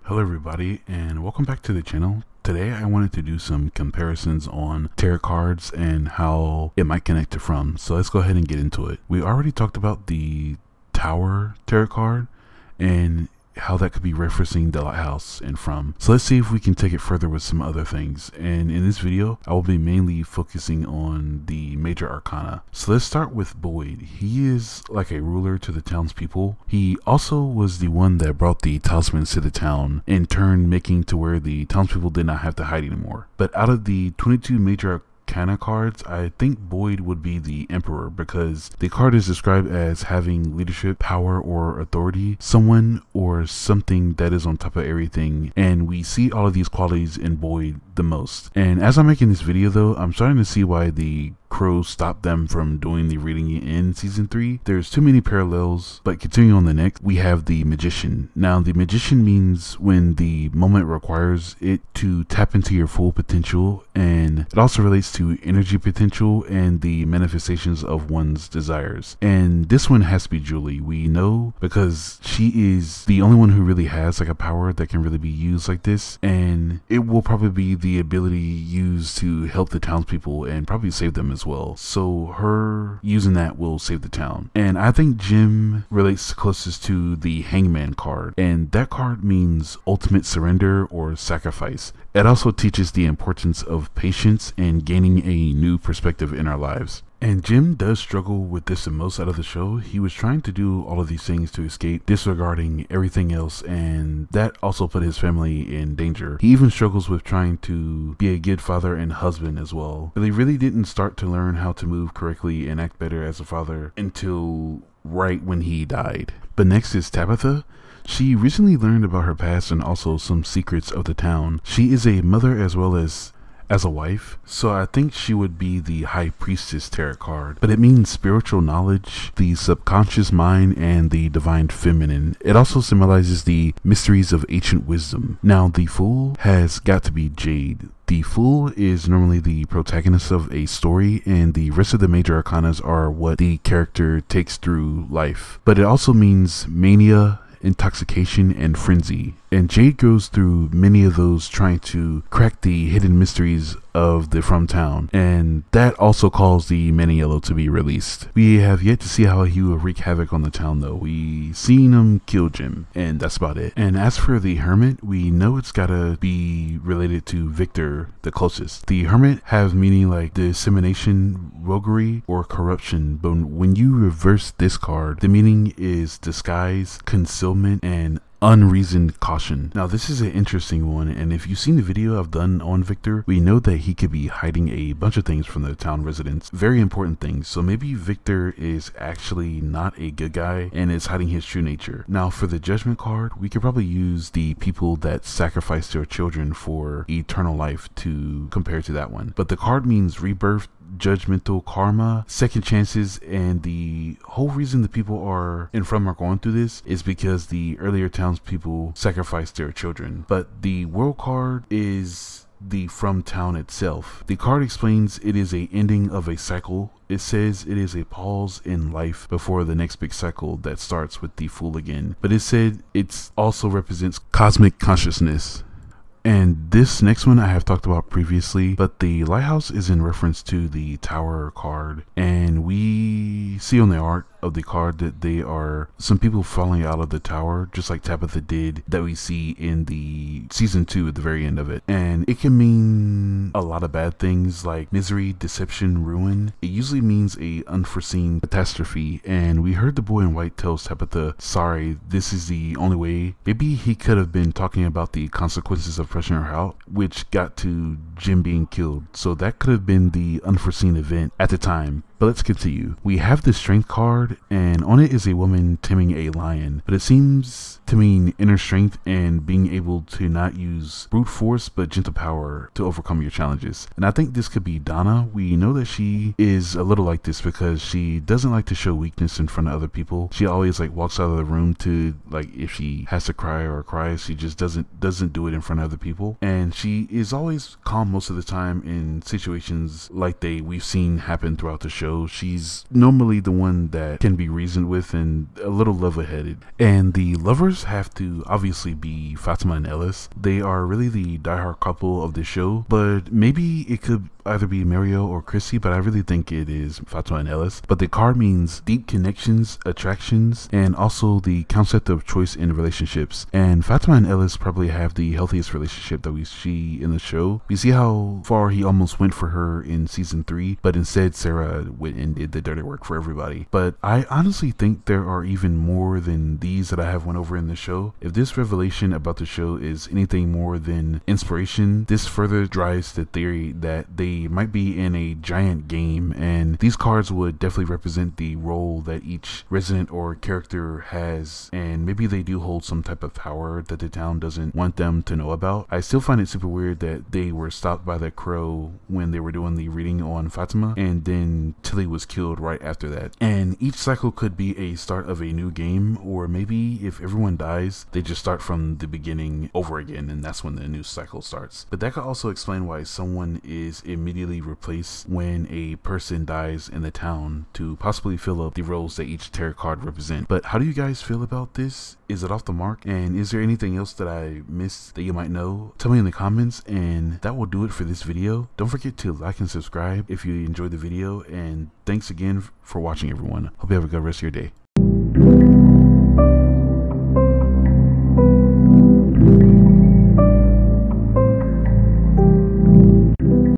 Hello everybody and welcome back to the channel. Today I wanted to do some comparisons on tarot cards and how it might connect to from. So let's go ahead and get into it. We already talked about the Tower tarot card and how that could be referencing the lighthouse and from. So let's see if we can take it further with some other things. And in this video, I will be mainly focusing on the major arcana. So let's start with Boyd. He is like a ruler to the townspeople. He also was the one that brought the talismans to the town, in turn making to where the townspeople did not have to hide anymore. But out of the 22 major arcana cards, I think Boyd would be the Emperor, because the card is described as having leadership, power, or authority, someone or something that is on top of everything, and we see all of these qualities in Boyd the most. And as I'm making this video though, I'm starting to see why the Crows stopped them from doing the reading in season 3. There's too many parallels. But continuing on the next, we have the Magician. Now the Magician means when the moment requires it to tap into your full potential, and it also relates to energy potential and the manifestations of one's desires. And this one has to be Julie. We know because she is the only one who really has like a power that can really be used like this, and it will probably be the ability used to help the townspeople and probably save them as well. So her using that will save the town. And I think Jim relates closest to the Hangman card, and that card means ultimate surrender or sacrifice. It also teaches the importance of patience and gaining a new perspective in our lives. And Jim does struggle with this the most out of the show. He was trying to do all of these things to escape, disregarding everything else, and that also put his family in danger. He even struggles with trying to be a good father and husband as well. But he really didn't start to learn how to move correctly and act better as a father until right when he died. But next is Tabitha. She recently learned about her past and also some secrets of the town. She is a mother as well as a wife, so I think she would be the High Priestess tarot card. But it means spiritual knowledge, the subconscious mind, and the divine feminine. It also symbolizes the mysteries of ancient wisdom. Now the Fool has got to be Jade. The Fool is normally the protagonist of a story, and the rest of the major arcanas are what the character takes through life. But it also means mania, intoxication, and frenzy. And Jade goes through many of those trying to crack the hidden mysteries of the From Town, and that also calls the Maniello to be released. We have yet to see how he will wreak havoc on the town though. We seen him kill Jim, and that's about it. And as for the Hermit, we know it's gotta be related to Victor the closest. The Hermit have meaning like dissemination, roguery, or corruption, but when you reverse this card, the meaning is disguise, concealment, and unreasoned caution. Now this is an interesting one, and if you've seen the video I've done on Victor, we know that he could be hiding a bunch of things from the town residents, very important things. So maybe Victor is actually not a good guy and is hiding his true nature. Now for the Judgment card, we could probably use the people that sacrifice their children for eternal life to compare to that one. But the card means rebirth, judgmental karma, second chances, and the whole reason the people are going through this is because the earlier townspeople sacrificed their children. But the World card is the From Town itself. The card explains it is a ending of a cycle. It says it is a pause in life before the next big cycle that starts with the Fool again. But it said it also represents cosmic consciousness. And this next one I have talked about previously, but the lighthouse is in reference to the Tower card, and we see on the art of the card that they are some people falling out of the tower, just like Tabitha did, that we see in the season 2 at the very end of it. And it can mean a lot of bad things like misery, deception, ruin. It usually means a unforeseen catastrophe, and we heard the boy in white tells Tabitha, sorry, this is the only way. Maybe he could have been talking about the consequences of pressing her out, which got to Jim being killed. So that could have been the unforeseen event at the time. But let's continue. We have the Strength card, and on it is a woman taming a lion, but it seems to mean inner strength and being able to not use brute force but gentle power to overcome your challenges. And I think this could be Donna. We know that she is a little like this because she doesn't like to show weakness in front of other people. She always like walks out of the room to, like, if she has to cry or cries, she just doesn't do it in front of other people. And she is always calm most of the time in situations like we've seen happen throughout the show. show. She's normally the one that can be reasoned with and a little level-headed. And the lovers have to obviously be Fatima and Ellis. They are really the diehard couple of the show, but maybe it could either be Mario or Chrissy, but I really think it is Fatima and Ellis. But the card means deep connections, attractions, and also the concept of choice in relationships. And Fatima and Ellis probably have the healthiest relationship that we see in the show. We see how far he almost went for her in season 3, but instead Sarah went and did the dirty work for everybody. But I honestly think there are even more than these that I have went over in the show. If this revelation about the show is anything more than inspiration, this further drives the theory that they might be in a giant game, and these cards would definitely represent the role that each resident or character has, and maybe they do hold some type of power that the town doesn't want them to know about. I still find it super weird that they were stopped by the crow when they were doing the reading on Fatima, and then Tilly was killed right after that. And each cycle could be a start of a new game, or maybe if everyone dies, they just start from the beginning over again, and that's when the new cycle starts. But that could also explain why someone is immediately replaced when a person dies in the town to possibly fill up the roles that each tarot card represent. But how do you guys feel about this? Is it off the mark? And is there anything else that I missed that you might know? Tell me in the comments, and that will do it for this video. Don't forget to like and subscribe if you enjoyed the video, and thanks again for watching, everyone. Hope you have a good rest of your day.